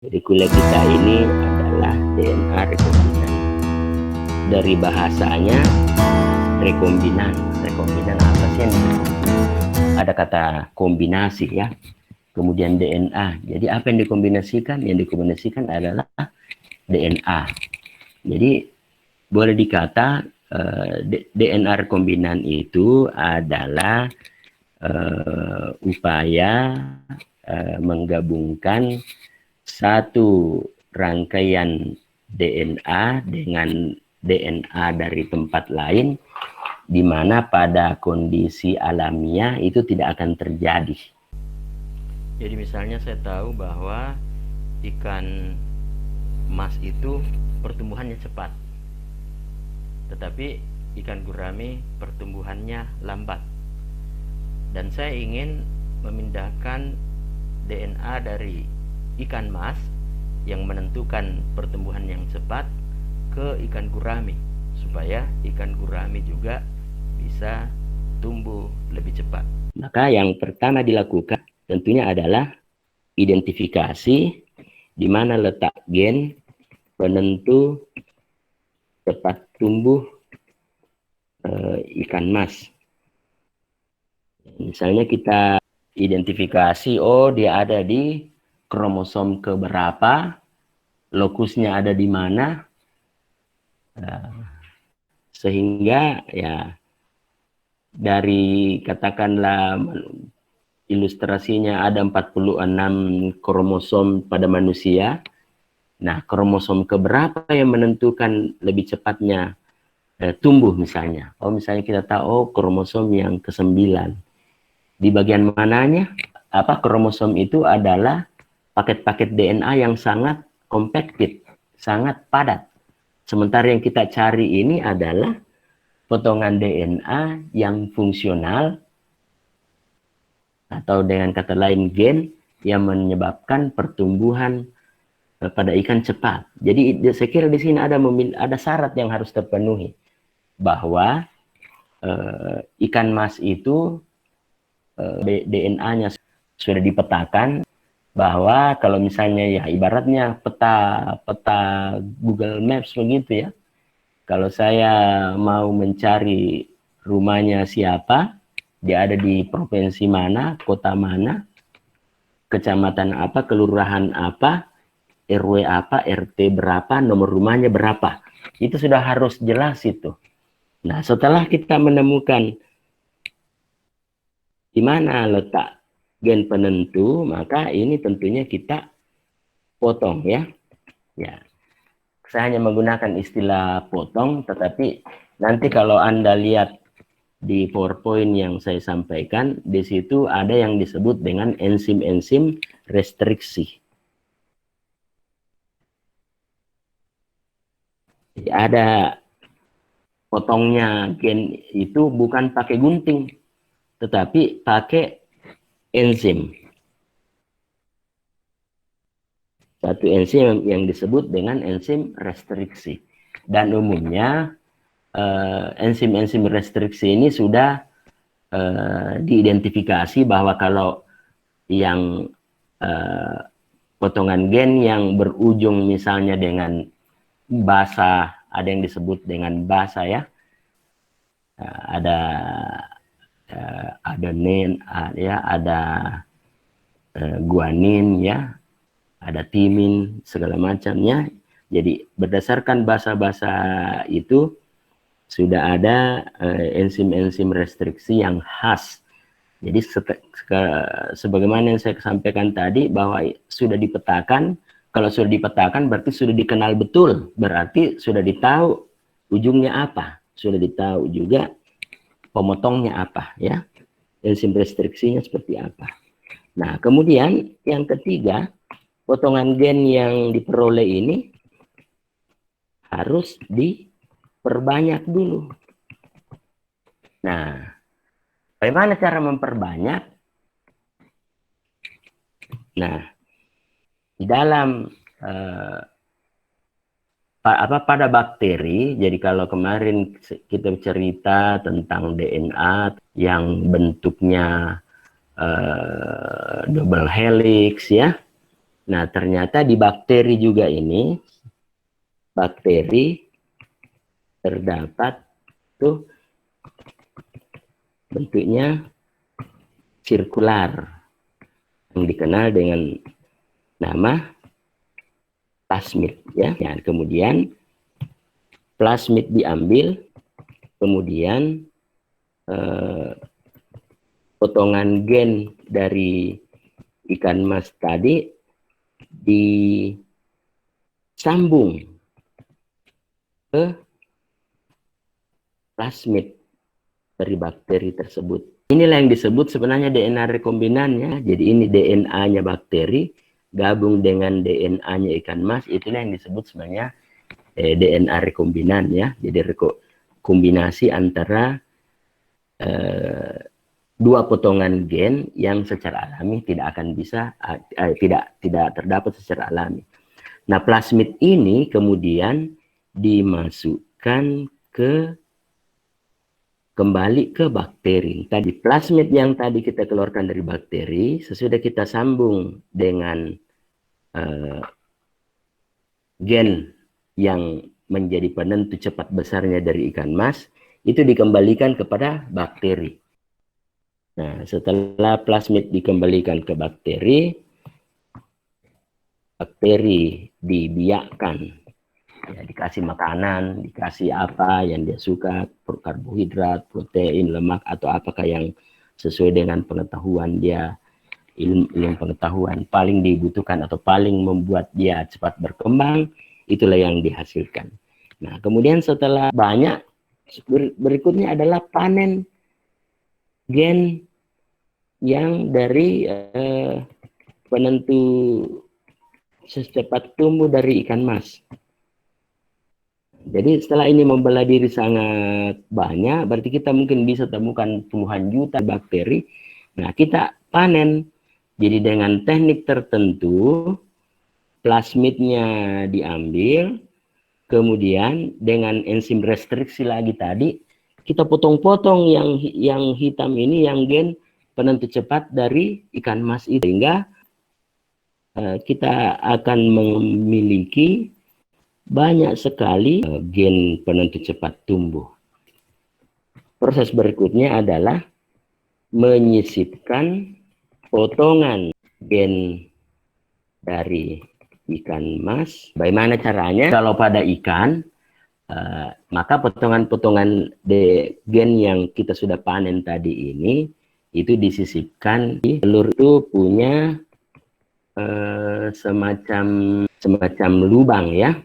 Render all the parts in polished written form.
Jadi kuliah kita ini adalah DNA rekombinan. Dari bahasanya rekombinan. Rekombinan apa sih? Ada kata kombinasi ya. Kemudian DNA. Jadi apa yang dikombinasikan? Yang dikombinasikan adalah DNA. Jadi boleh dikata DNA rekombinan itu adalah upaya menggabungkan satu rangkaian DNA dengan DNA dari tempat lain, di mana pada kondisi alamiah itu tidak akan terjadi. Jadi misalnya saya tahu bahwa ikan mas itu pertumbuhannya cepat, tetapi ikan gurame pertumbuhannya lambat. Dan saya ingin memindahkan DNA dari ikan mas yang menentukan pertumbuhan yang cepat ke ikan gurame, supaya ikan gurame juga bisa tumbuh lebih cepat. Maka yang pertama dilakukan tentunya adalah identifikasi di mana letak gen penentu cepat tumbuh ikan mas. Misalnya kita identifikasi, oh dia ada di kromosom keberapa, lokusnya ada di mana, sehingga ya dari katakanlah ilustrasinya ada 46 kromosom pada manusia. Nah, kromosom keberapa yang menentukan lebih cepatnya tumbuh misalnya. Oh, misalnya kita tahu oh, kromosom yang ke-9. Di bagian mananya? Apa kromosom itu adalah paket-paket DNA yang sangat compacted, sangat padat. Sementara yang kita cari ini adalah potongan DNA yang fungsional, atau dengan kata lain gen yang menyebabkan pertumbuhan pada ikan cepat. Jadi saya kira di sini ada syarat yang harus terpenuhi, bahwa ikan mas itu DNA-nya sudah dipetakan, bahwa kalau misalnya ya ibaratnya peta Google Maps begitu ya. Kalau saya mau mencari rumahnya siapa, dia ada di provinsi mana, kota mana, kecamatan apa, kelurahan apa, RW apa, RT berapa, nomor rumahnya berapa. Itu sudah harus jelas itu. Nah, setelah kita menemukan di mana letak gen penentu, maka ini tentunya kita potong ya. Ya. Saya hanya menggunakan istilah potong, tetapi nanti kalau Anda lihat di PowerPoint yang saya sampaikan, di situ ada yang disebut dengan enzim-enzim restriksi. Jadi ada potongnya gen itu bukan pakai gunting, tetapi pakai enzim. Satu enzim yang disebut dengan enzim restriksi. Dan umumnya enzim-enzim restriksi ini sudah diidentifikasi bahwa kalau yang potongan gen yang berujung misalnya dengan basa, ada yang disebut dengan basa ya, ada adenin ya, ada guanin ya, ada timin segala macamnya. Jadi berdasarkan basa-basa itu sudah ada enzim-enzim restriksi yang khas. Jadi sebagaimana yang saya sampaikan tadi, bahwa sudah dipetakan. Kalau sudah dipetakan berarti sudah dikenal betul, berarti sudah ditahu ujungnya apa, sudah ditahu juga pemotongnya apa ya, enzim restriksinya seperti apa. Nah, kemudian yang ketiga, potongan gen yang diperoleh ini harus diperbanyak dulu. Nah, bagaimana cara memperbanyak? Nah, di dalam pada bakteri, jadi kalau kemarin kita cerita tentang DNA yang bentuknya double helix ya, Nah, ternyata di bakteri juga ini, bakteri terdapat tuh bentuknya sirkular yang dikenal dengan nama plasmid ya. Nah, kemudian plasmid diambil, kemudian potongan gen dari ikan mas tadi disambung ke plasmid dari bakteri tersebut. Inilah yang disebut sebenarnya DNA rekombinannya. Jadi ini DNA-nya bakteri gabung dengan DNA-nya ikan mas. Itulah yang disebut sebenarnya DNA rekombinan ya. Jadi kombinasi antara dua potongan gen yang secara alami tidak akan bisa tidak terdapat secara alami. Nah, plasmid ini kemudian dimasukkan kembali ke bakteri. Tadi plasmid yang tadi kita keluarkan dari bakteri, sesudah kita sambung dengan gen yang menjadi penentu cepat besarnya dari ikan mas, itu dikembalikan kepada bakteri. Nah, setelah plasmid dikembalikan ke bakteri, bakteri dibiakkan, ya, dikasih makanan, dikasih apa yang dia suka, karbohidrat, protein, lemak, atau apakah yang sesuai dengan pengetahuan dia, ilmu pengetahuan paling dibutuhkan atau paling membuat dia cepat berkembang, itulah yang dihasilkan. Nah, kemudian setelah banyak, berikutnya adalah panen gen yang dari penentu secepat tumbuh dari ikan mas. Jadi setelah ini membelah diri sangat banyak, berarti kita mungkin bisa temukan puluhan juta bakteri. Nah, kita panen. Jadi dengan teknik tertentu, plasmidnya diambil, kemudian dengan enzim restriksi lagi tadi, kita potong-potong yang hitam ini, yang gen penentu cepat dari ikan mas itu, sehingga kita akan memiliki banyak sekali gen penentu cepat tumbuh. Proses berikutnya adalah menyisipkan potongan gen dari ikan mas. Bagaimana caranya? Kalau pada ikan, maka potongan-potongan gen yang kita sudah panen tadi ini, itu disisipkan di telur. Itu punya semacam lubang ya,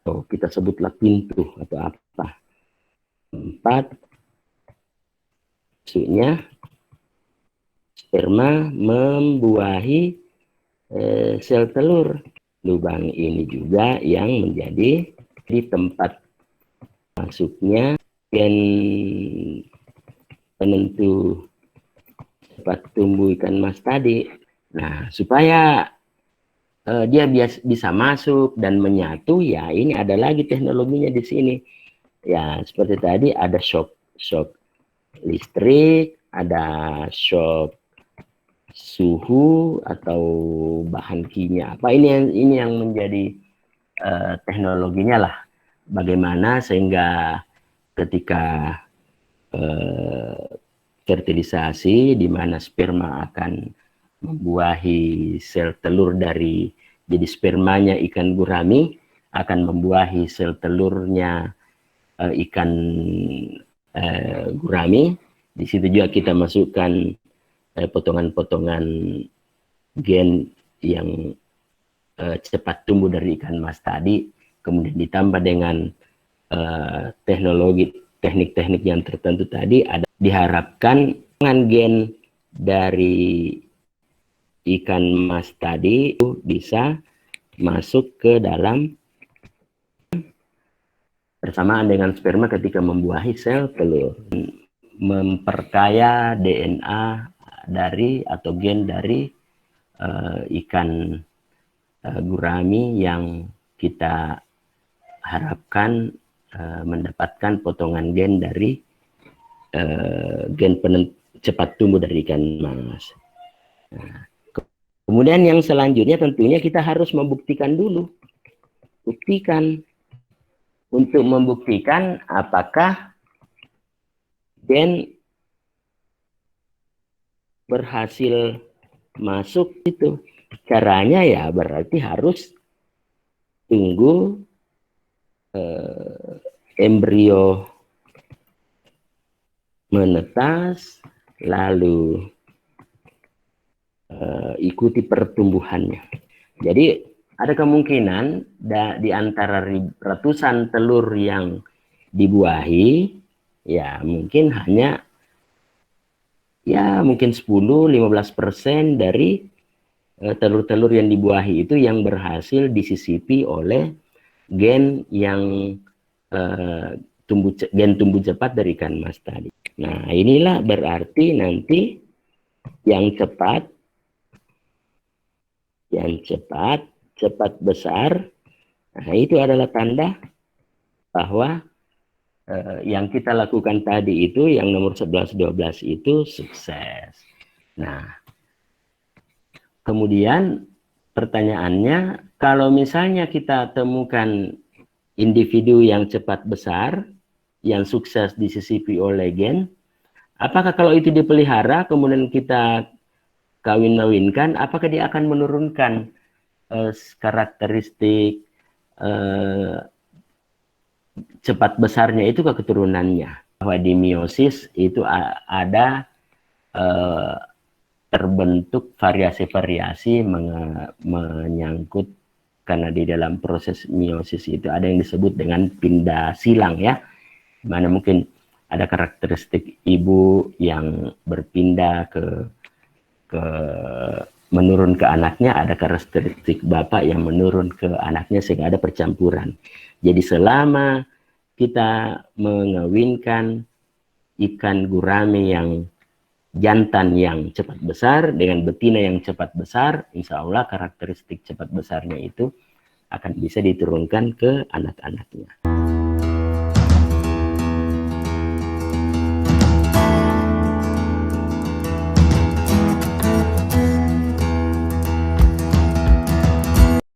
atau kita sebutlah pintu atau apa, tempat maksudnya sperma membuahi sel telur. Lubang ini juga yang menjadi di tempat masuknya gen penentu cepat tumbuh ikan mas tadi. Nah, supaya dia bisa masuk dan menyatu, ya ini ada lagi teknologinya di sini. Ya, seperti tadi ada shock listrik, ada shock suhu atau bahan kimia. Apa ini yang menjadi teknologinya lah. Bagaimana sehingga ketika fertilisasi, di mana sperma akan membuahi sel telur dari, jadi spermanya ikan gurami akan membuahi sel telurnya ikan gurami. Di situ juga kita masukkan potongan-potongan gen yang cepat tumbuh dari ikan mas tadi, kemudian ditambah dengan teknik-teknik yang tertentu tadi, diharapkan gen dari ikan mas tadi itu bisa masuk ke dalam bersamaan dengan sperma ketika membuahi sel telur, memperkaya DNA dari atau gen dari ikan gurami yang kita harapkan mendapatkan potongan gen dari gen cepat tumbuh dari ikan mas. Nah, Kemudian yang selanjutnya tentunya kita harus membuktikan dulu. Buktikan. Untuk membuktikan apakah gen berhasil masuk itu. Caranya ya berarti harus tunggu embrio menetas, lalu ikuti pertumbuhannya. Jadi ada kemungkinan di antara ratusan telur yang dibuahi, ya mungkin hanya ya mungkin 10-15% dari telur-telur yang dibuahi itu yang berhasil disisipi oleh gen yang gen tumbuh cepat dari ikan mas tadi. Nah, inilah berarti nanti yang cepat cepat besar. Nah, itu adalah tanda bahwa yang kita lakukan tadi itu, yang nomor 11-12 itu sukses. Nah, kemudian pertanyaannya, kalau misalnya kita temukan individu yang cepat besar, yang sukses disisipi oleh gen, apakah kalau itu dipelihara, kemudian kita kawin-kawinkan, apakah dia akan menurunkan karakteristik cepat besarnya itu ke keturunannya? Bahwa di meiosis itu ada terbentuk variasi-variasi menyangkut, karena di dalam proses meiosis itu ada yang disebut dengan pindah silang ya, mana mungkin ada karakteristik ibu yang berpindah menurun ke anaknya, ada karakteristik bapak yang menurun ke anaknya, sehingga ada percampuran. Jadi selama kita mengawinkan ikan gurame yang jantan yang cepat besar dengan betina yang cepat besar, insya Allah karakteristik cepat besarnya itu akan bisa diturunkan ke anak-anaknya.